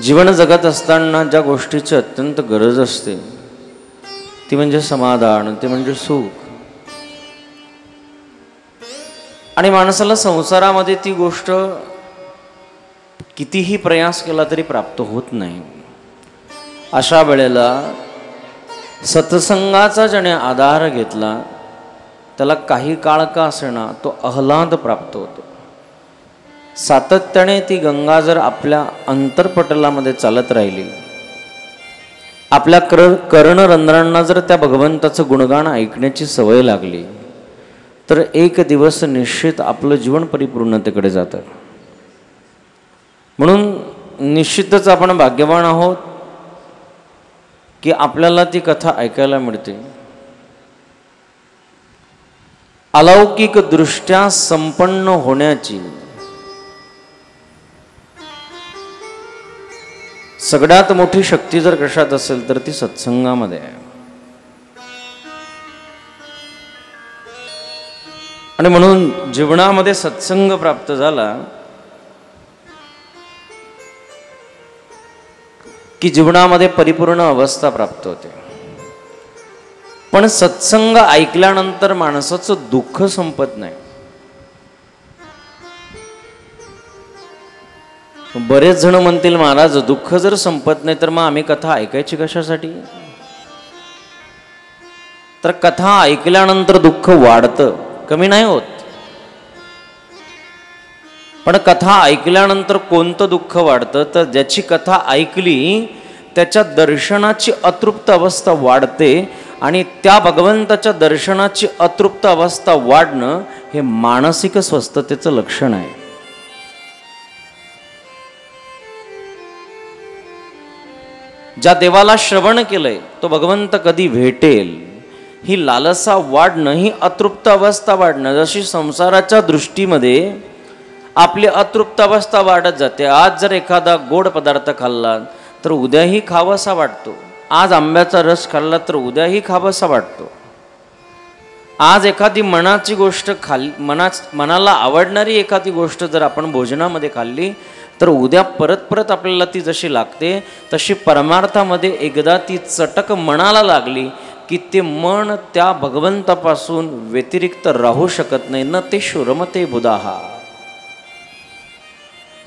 जीवन जगत असताना ज्या गोष्टीची अत्यंत गरज असते ती म्हणजे समाधान, ते म्हणजे सुख. आणि माणसाला संसारामध्ये ती गोष्ट कितीही प्रयास केला तरी प्राप्त होत नाही. अशा वेळेला सत्संगाचा ज्याने आधार घेतला त्याला काही काळ का असेना तो आल्हाद प्राप्त होतो. सातत्याने ती गंगा जर आपल्या अंतरपटलामध्ये चालत राहिली, आपल्या कर्णरंध्रांना जर त्या भगवंताचं गुणगान ऐकण्याची सवय लागली, तर एक दिवस निश्चित आपलं जीवन परिपूर्णतेकडे जातं. म्हणून निश्चितच आपण भाग्यवान आहोत की आपल्याला ती कथा ऐकायला मिळते. अलौकिक दृष्ट्या संपन्न होण्याची सगळ्यात मोठी शक्ती जर कशात असेल तर ती सत्संगामध्ये आहे. आणि म्हणून जीवनामध्ये सत्संग प्राप्त झाला की जीवनामध्ये परिपूर्ण अवस्था प्राप्त होते. पण सत्संग ऐकल्यानंतर माणसाचं दुःख संपत नाही. बरेच जण म्हणतील, महाराज दुःख जर संपत नाही तर मग आम्ही कथा ऐकायची कशासाठी? तर कथा ऐकल्यानंतर दुःख वाढतं, कमी नाही होत. पण कथा ऐकल्यानंतर कोणतं दुःख वाढतं? तर ज्याची कथा ऐकली त्याच्या दर्शनाची अतृप्त अवस्था वाढते. आणि त्या भगवंताच्या दर्शनाची अतृप्त अवस्था वाढणं हे मानसिक स्वस्थतेचं लक्षण आहे. ज्या देवाला श्रवण केलंय तो भगवंत कधी भेटेल ही लालसा वाढणं, ही अतृप्त अवस्था वाढणं. जशी संसाराच्या दृष्टीमध्ये आपली अतृप्त अवस्था वाढत जाते. आज जर एखादा गोड पदार्थ खाल्ला तर उद्याही खावासा वाटतो. आज आंब्याचा रस खाल्ला तर उद्याही खावासा वाटतो. आज एखादी मनाची गोष्ट मनाला आवडणारी एखादी गोष्ट जर आपण भोजनामध्ये खाल्ली तर उद्या परत परत आपल्याला ती जशी लागते, तशी परमार्थामध्ये एकदा ती चटक मनाला लागली की ते मन त्या भगवंतापासून व्यतिरिक्त राहू शकत नाही. न ते शुरमते बुधाहा.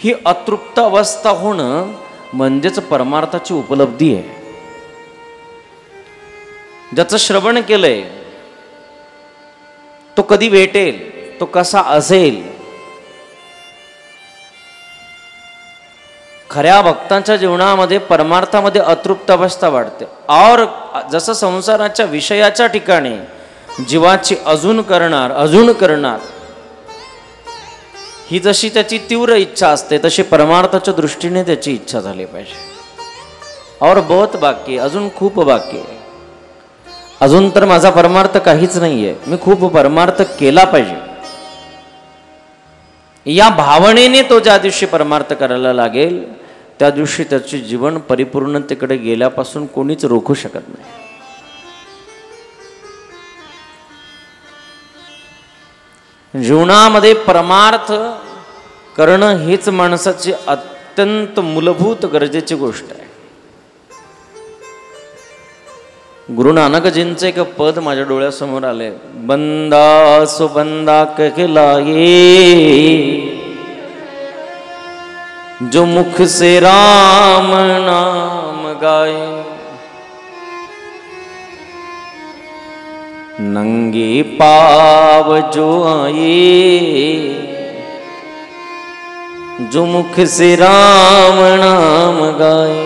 ही अतृप्त अवस्था होणं म्हणजेच परमार्थाची उपलब्धी आहे. ज्याचं श्रवण केलंय तो कधी भेटेल, तो कसा असेल? खऱ्या भक्तांच्या जीवनामध्ये परमार्थामध्ये अतृप्त अवस्था वाढते. और जसं संसाराच्या विषयाच्या ठिकाणी जीवाची अजून करणार ही जशी त्याची तीव्र इच्छा असते, तशी परमार्थाच्या दृष्टीने त्याची इच्छा झाली पाहिजे. और बहुत बाकी, अजून खूप बाकी आहे. अजून तर माझा परमार्थ काहीच नाहीये, मी खूप परमार्थ केला पाहिजे. या भावनेने तो ज्या दिवशी परमार्थ करायला लागेल त्या दिवशी त्याचे जीवन परिपूर्णतेकडे गेल्यापासून कोणीच रोखू शकत नाही. जीवनामध्ये परमार्थ करणं हीच माणसाची अत्यंत मूलभूत गरजेची गोष्ट आहे. गुरु नानकजींचं एक पद माझ्या डोळ्यासमोर आले. बंदा सो बंदा कहलाए जो मुख से राम नाम गाए, नंगे पाव जो आए जो मुख से राम नाम गाए.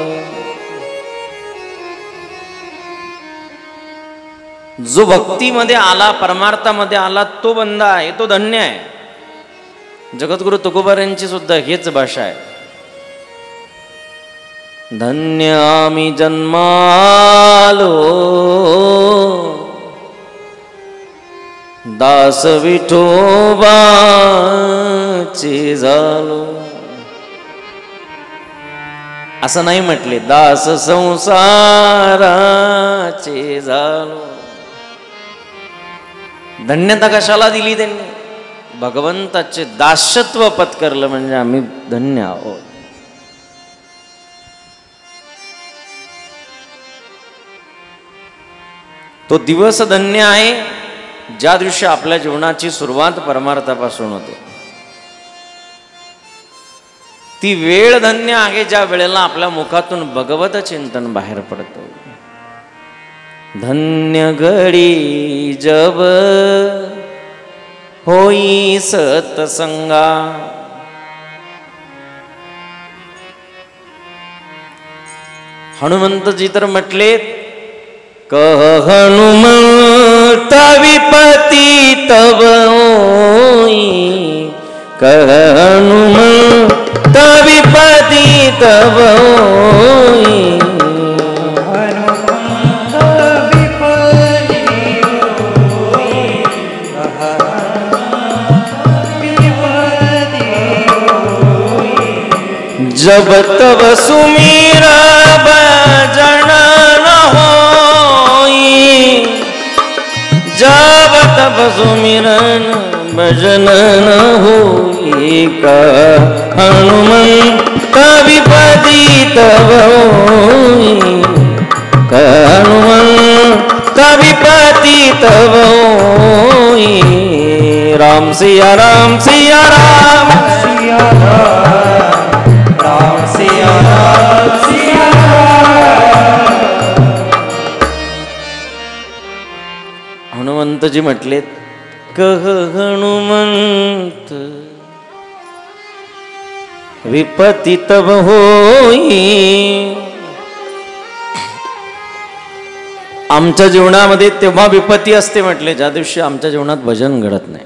जो भक्तीमध्ये आला, परमार्थामध्ये आला, तो बंदा आहे, तो धन्य आहे. जगद्गुरु तुकोबारांची सुद्धा हेच भाषा आहे. धन्य आम्ही जन्मालो दास विठोबाचे झालो. असं नाही म्हटले, दास संसाराचे झालो. धन्यता कशाला दिली त्यांनी? भगवंताचे दास्यत्व पत्करलं म्हणजे आम्ही धन्य आहोत. तो दिवस धन्य आहे ज्या दिवशी आपल्या जीवनाची सुरुवात परमार्थापासून होते. ती वेळ धन्य आहे ज्या वेळेला आपल्या मुखातून भगवत चिंतन बाहेर पडतं. धन्य घडी जब होई सत्संगा. हनुमंतजी तर म्हटले, कह हनुमंत विपती तव होई. कह हनुमंत विपती तव होई. जब तब सुमीर भजन न होई. जब तब सुमिरन भजन न होई. कह हनुमंत विपति तब होई. कह हनुमंत विपति तब होई. राम सिया राम सिया राम सिया राम. हनुमंतजी म्हटले, कह हनुमंत विपति तब होई. आमच्या जीवनामध्ये तेव्हा विपत्ती असते म्हटले ज्या दिवशी आमच्या जीवनात भजन घडत नाही.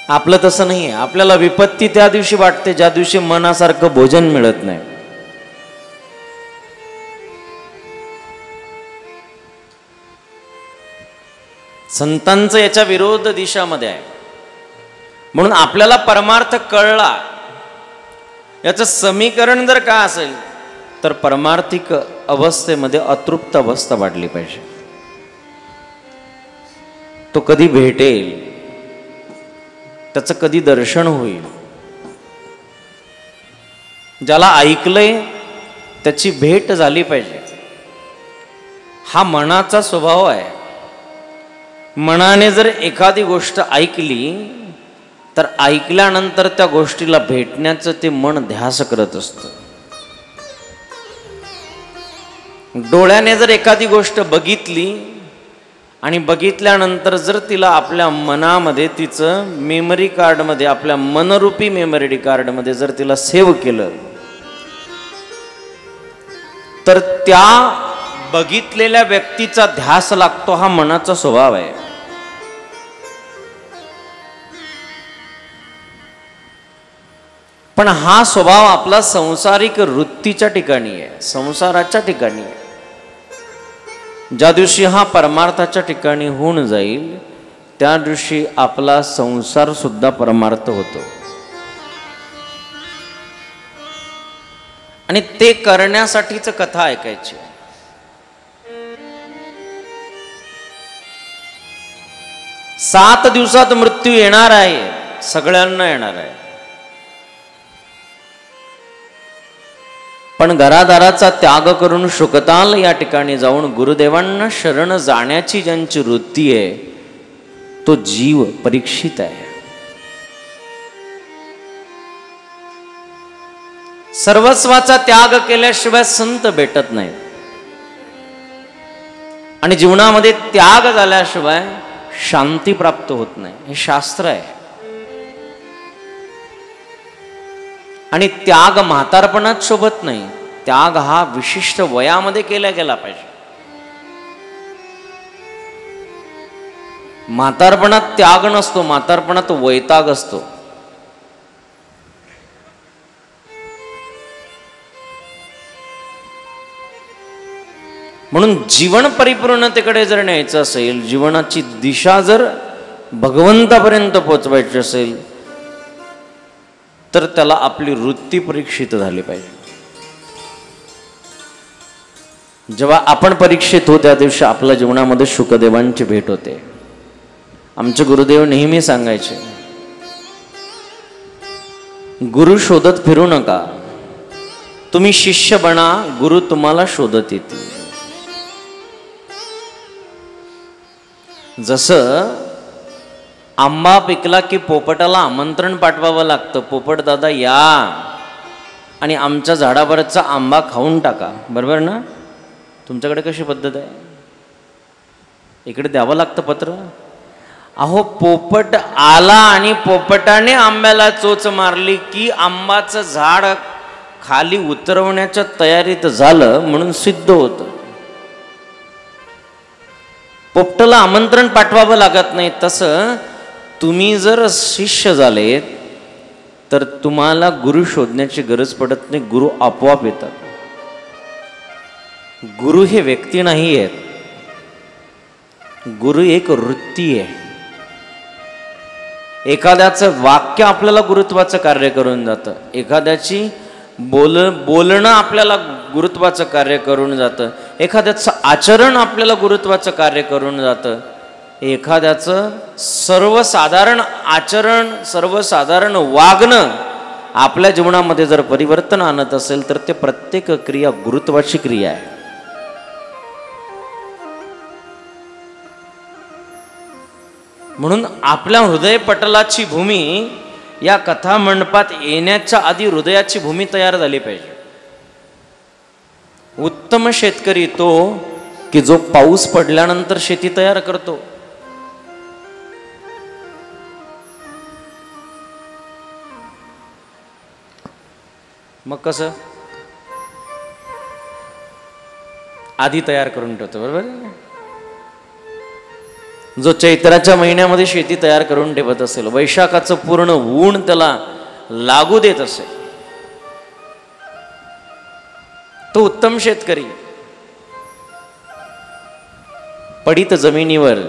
आपलं तसं नाही आहे. आपल्याला विपत्ती त्या दिवशी वाटते ज्या दिवशी मनासारखं भोजन मिळत नाही. संतांचं याच्या विरोध दिशामध्ये आहे. म्हणून आपल्याला परमार्थ कळला, याचं समीकरण जर का असेल तर परमार्थिक अवस्थेमध्ये अतृप्त अवस्था वाढली पाहिजे. तो कधी भेटेल, त्याचं कधी दर्शन होईल. ज्याला ऐकलंय त्याची भेट झाली पाहिजे. हा मनाचा स्वभाव आहे. मनाने जर एखादी गोष्ट ऐकली तर ऐकल्यानंतर त्या गोष्टीला भेटण्याचं ते मन ध्यास करत असतं. डोळ्याने जर एखादी गोष्ट बघितली आणि बघितल्यानंतर जर तिला आपल्या मनामध्ये, तिचं मेमरी कार्डमध्ये, आपल्या मनरूपी मेमरी कार्डमध्ये जर तिला सेव्ह केलं तर त्या बघितलेल्या व्यक्तीचा ध्यास लागतो. हा मनाचा स्वभाव आहे. पण हा स्वभाव आपला संसारिक वृत्तीच्या ठिकाणी आहे, संसाराच्या ठिकाणी आहे. ज्या दिवशी हा परमार्थाच्या ठिकाणी होऊन जाईल त्या दिवशी आपला संसार सुद्धा परमार्थ होतो. आणि ते करण्यासाठीच कथा ऐकायची. 7 दिवसात मृत्यू येणार आहे, सगळ्यांना येणार आहे. पण घरादाराचा त्याग करून शुकताल या ठिकाणी जाऊन गुरुदेवांना शरण जाण्याची ज्यांची वृत्ती आहे तो जीव परीक्षित आहे. सर्वस्वाचा त्याग केल्याशिवाय संत भेटत नाही. आणि जीवनामध्ये त्याग झाल्याशिवाय शांती प्राप्त होत नाही. हे शास्त्र आहे. आणि त्याग म्हातारपणात शोभत नाही. त्याग हा विशिष्ट वयामध्ये केला गेला पाहिजे. म्हातारपणात त्याग नसतो, म्हातारपणात वैताग असतो. म्हणून जीवन परिपूर्णतेकडे जर न्यायचं असेल, जीवनाची दिशा जर भगवंतापर्यंत पोचवायची असेल तर त्याला आपली वृत्ती परीक्षित झाली पाहिजे. जेव्हा आपण परीक्षित होतो त्या दिवशी आपल्या जीवनामध्ये शुकदेवांची भेट होते. आमचे गुरुदेव नेहमी सांगायचे, गुरु शोधत फिरू नका, तुम्ही शिष्य बना, गुरु तुम्हाला शोधत येतील. जसं आंबा पिकला की पोपटाला आमंत्रण पाठवावं लागतं, पोपट दादा या आणि आमच्या झाडावरचा आंबा खाऊन टाका, बरोबर ना? तुमच्याकडे कशी पद्धत आहे? इकडे द्यावं लागतं पत्र. अहो पोपट आला आणि पोपटाने आंब्याला चोच मारली की आंबाचं झाड खाली उतरवण्याच्या तयारीत झालं म्हणून सिद्ध होतं. पोपटाला आमंत्रण पाठवावं लागत नाही. तसं तुम्ही जर शिष्य झालेत तर तुम्हाला गुरु शोधण्याची गरज पडत नाही, गुरु आपोआप येतात. गुरु हे व्यक्ती नाही आहेत, गुरु एक वृत्ती आहे. एखाद्याचं वाक्य आपल्याला गुरुत्वाचं कार्य करून जातं, एखाद्याची बोलणं आपल्याला गुरुत्वाचं कार्य करून जातं, एखाद्याचं आचरण आपल्याला गुरुत्वाचं कार्य करून जातं, एखाद्याचं सर्वसाधारण आचरण सर्वसाधारण वागणं आपल्या जीवनामध्ये जर परिवर्तन आणत असेल तर ते प्रत्येक क्रिया गुरुत्वाची क्रिया आहे. म्हणून आपल्या हृदयपटलाची भूमी या कथा मंडपात येण्याच्या आधी हृदयाची भूमी तयार झाली पाहिजे. उत्तम शेतकरी तो की जो पाऊस पडल्यानंतर शेती तयार करतो. मग कसं आधी तयार करून ठेवतो, बरोबर? जो चैत्राच्या महिन्यामध्ये शेती तयार करून ठेवत असेल, वैशाखाचं पूर्ण ऊन त्याला लागू देत असेल, तो उत्तम शेतकरी. पडीत जमिनीवर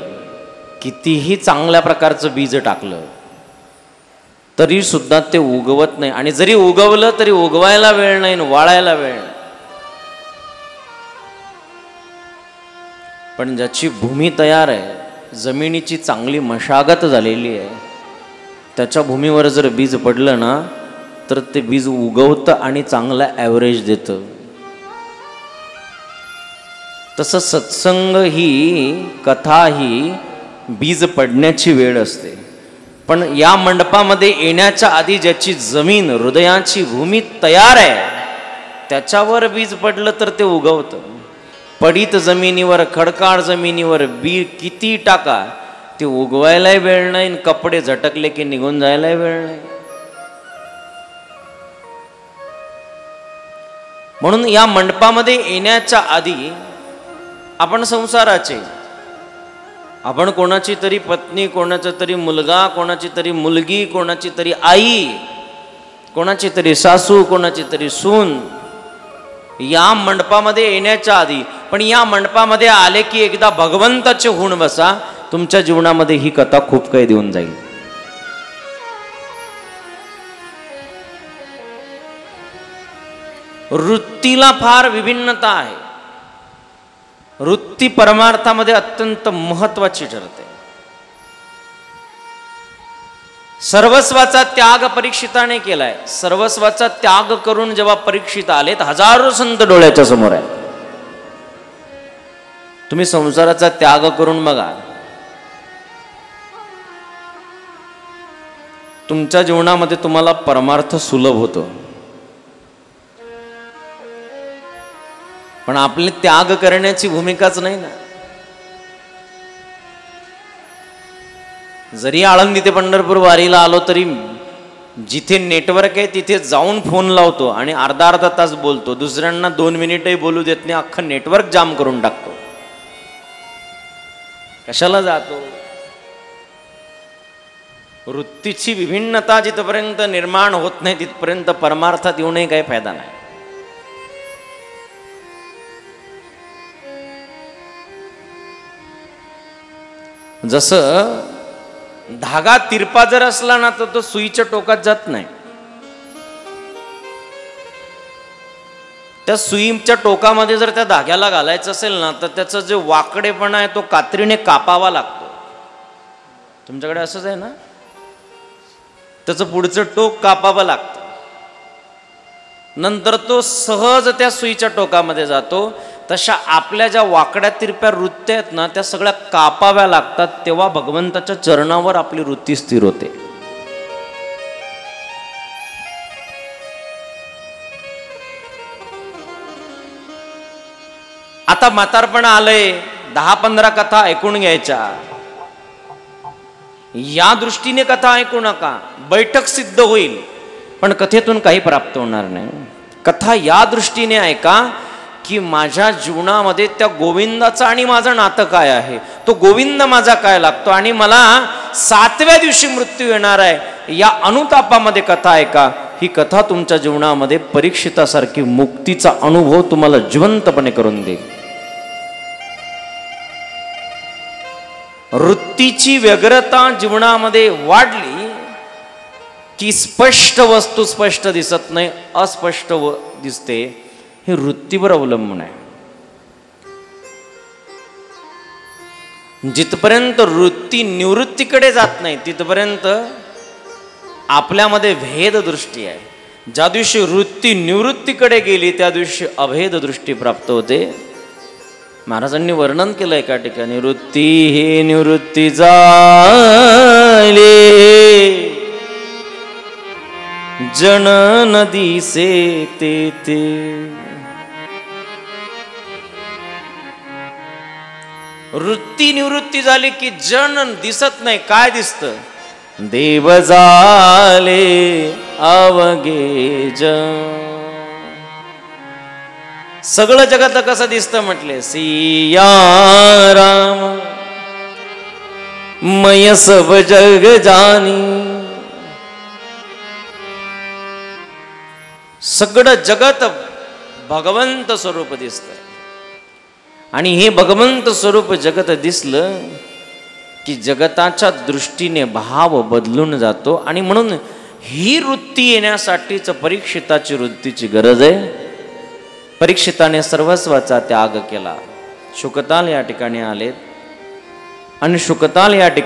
कितीही चांगल्या प्रकारचं बीज टाकलं तरी सुद्धा ते उगवत नाही, आणि जरी उगवलं तरी उगवायला वेळ नाही, वाळायला वेळ नाही. पण ज्याची भूमी तयार आहे, जमिनीची चांगली मशागत झालेली आहे, त्याच्या भूमीवर जर बीज पडलं ना तर ते बीज उगवतं आणि चांगला ॲव्हरेज देतं. तसं सत्संग ही कथा ही बीज पडण्याची वेळ असते. पण या मंडपामध्ये येण्याच्या आधी ज्याची जमीन हृदयाची भूमी तयार आहे त्याच्यावर बीज पडलं तर ते उगवतं. पडीत जमिनीवर खडकाळ जमिनीवर बी किती टाका, ते उगवायलाही वेळ नाही, कपडे झटकले की निघून जायलाही वेळ नाही. म्हणून या मंडपामध्ये येण्याच्या आधी आपण संसाराचे, आपण कोणाची तरी पत्नी, कोणाचा तरी मुलगा, कोणाची तरी मुलगी, कोणाची तरी आई, कोणाची तरी सासू, कोणाची तरी सून, या मंडपामध्ये येण्याच्या आधी. पण या मंडपामध्ये आले की एकदा भगवंताचे होऊन बसा, तुमच्या जीवनामध्ये ही कथा खूप काही देऊन जाईल. वृत्तीला फार विभिन्नता आहे. वृत्ती परमार्थामध्ये अत्यंत महत्वाची ठरते. सर्वस्वाचा त्याग परीक्षिताने केलाय. सर्वस्वाचा त्याग करून जेव्हा परीक्षित आलेत, हजारो संत डोळ्याच्या समोर आहे. तुम्ही संसाराचा त्याग करून बघा, तुमच्या जीवनामध्ये तुम्हाला परमार्थ सुलभ होतो. पण आपले त्याग करण्याची भूमिकाच नाही ना. जरी आळंदी ते पंढरपूर वारीला आलो तरी जिथे नेटवर्क आहे तिथे जाऊन फोन लावतो आणि अर्धा तास बोलतो. दुसऱ्यांना 2 मिनिटही बोलू देत नाही, अख्खं नेटवर्क जाम करून टाकतो. कशाला जातो? वृत्तीची विभिन्नता जिथपर्यंत निर्माण होत नाही तिथपर्यंत परमार्थात येऊनही काही फायदा नाही. जसं धागा तिरपा जर असला ना तर तो सुईच्या टोकात जात नाही. त्या सुईच्या टोकामध्ये जर त्या धाग्याला घालायचं असेल ना तर त्याचा जो वाकडेपणा आहे तो कात्रीने कापावा लागतो. तुमच्याकडे असंच आहे ना, त्याचं पुढचं टोक कापावं लागतं, नंतर तो सहज त्या सुईच्या टोकामध्ये जातो. तशा आपल्या ज्या वाकड्या तिरप्या वृत्त्या आहेत ना, त्या सगळ्या कापाव्या लागतात, तेव्हा भगवंताच्या चरणावर आपली वृत्ती स्थिर होते. आता म्हातारपण आलंय, 10-15 कथा ऐकून घ्यायच्या. या दृष्टीने कथा ऐकू नका, बैठक सिद्ध होईल पण कथेतून काही प्राप्त होणार नाही. कथा या दृष्टीने ऐका की माझ्या जीवनामध्ये त्या गोविंदाचं आणि माझं नातं काय आहे, तो गोविंद माझा काय लागतो आणि मला 7व्या दिवशी मृत्यू येणार आहे, या अनुतापामध्ये कथा ऐका. ही कथा तुमच्या जीवनामध्ये परीक्षितासारखी मुक्तीचा अनुभव तुम्हाला जिवंतपणे करून देईल. वृत्तीची व्यग्रता जीवनामध्ये वाढली की स्पष्ट वस्तू स्पष्ट दिसत नाही, अस्पष्ट दिसते. हे वृत्तीवर अवलंबून आहे. जिथपर्यंत वृत्ती निवृत्तीकडे जात नाही तिथपर्यंत आपल्यामध्ये भेद दृष्टी आहे. ज्या दिवशी वृत्ती निवृत्तीकडे गेली त्या दिवशी अभेद दृष्टी प्राप्त होते. महाराजांनी वर्णन केलं एका ठिकाणी, वृत्ती हे निवृत्ती झाले जन नदी से ते. वृत्ती निवृत्ती झाली की जन दिसत नाही. काय दिसतं? देव झाले अवघे जन. सगळं जगत कसं दिसतं म्हटले, सिया राम मय सब जग जानी. सगळं जगत भगवंत स्वरूप दिसतंय आणि हे भगवंत स्वरूप जगत दिसलं की जगताच्या दृष्टीने भाव बदलून जातो. आणि म्हणून ही वृत्ती येण्यासाठीच परीक्षिताची वृत्तीची गरज आहे. परीक्षिताने सर्वस्वाचा त्याग केला. शुकताल या ठिकाणी आलेत आणि शुकताल या ठिकाणी